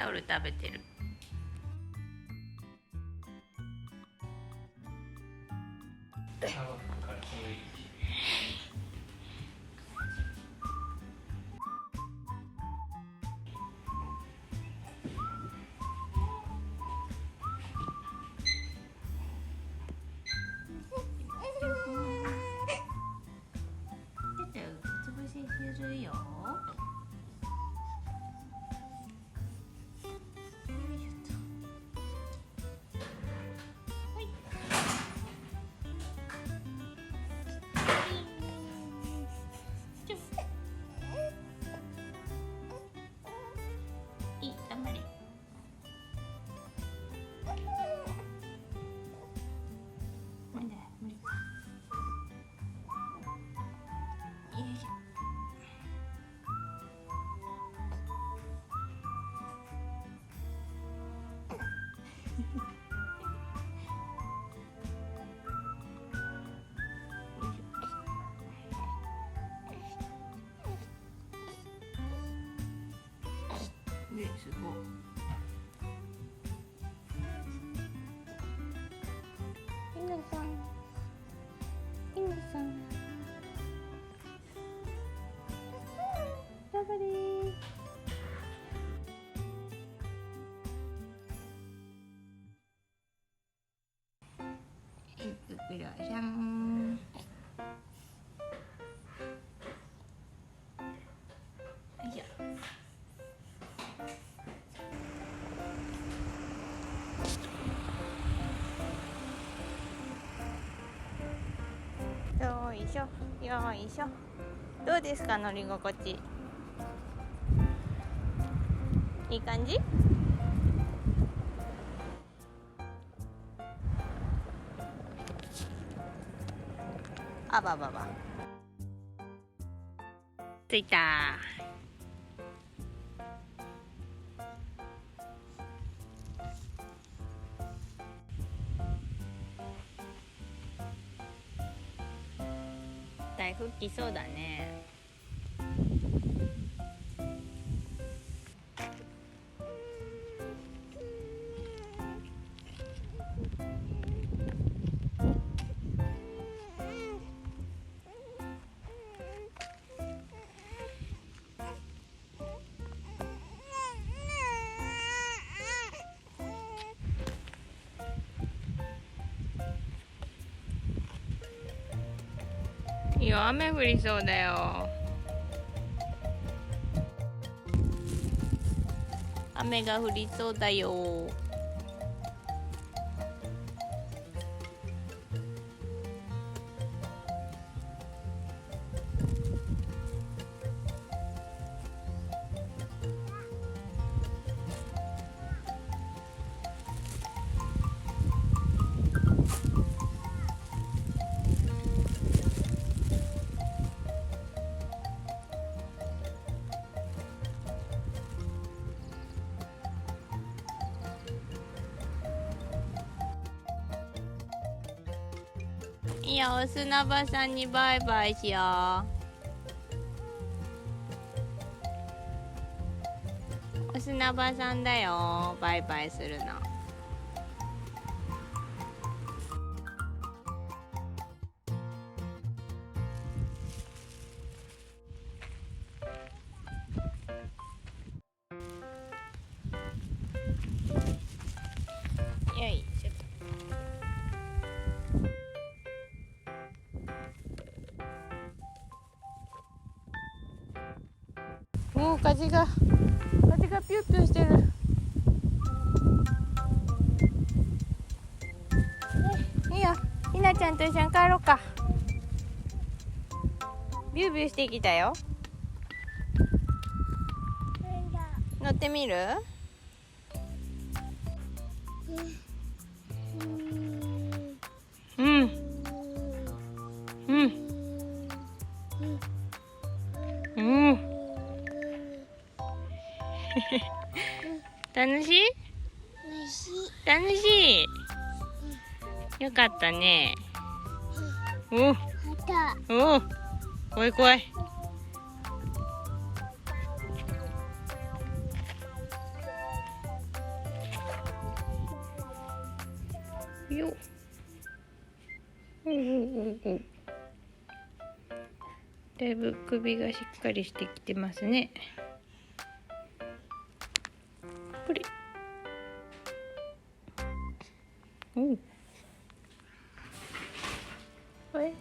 タオル食べてる。するよ。頑張れ。無理だ、無理か。よいしょ。すごい。犬さん、犬さん、頑張れー。ご苦労さん。よいしょ、よいしょ。どうですか、乗り心地。いい感じ？あばばば。着いた。台風来そうだね。いや、雨降りそうだよ。雨が降りそうだよ。いや、お砂場さんにバイバイしよう。お砂場さんだよ、バイバイするの。よいしょ。もう風がピューピューしてる。いいよ、ひなちゃんと一緒に帰ろうか。ビュービューしてきたよ。乗ってみる？うん。うん。うん。楽しい？楽しい。よかったね。おお、怖い怖い。よ。おうおうおうおう。だいぶ首がしっかりしてきてますね。これ。おう。はい。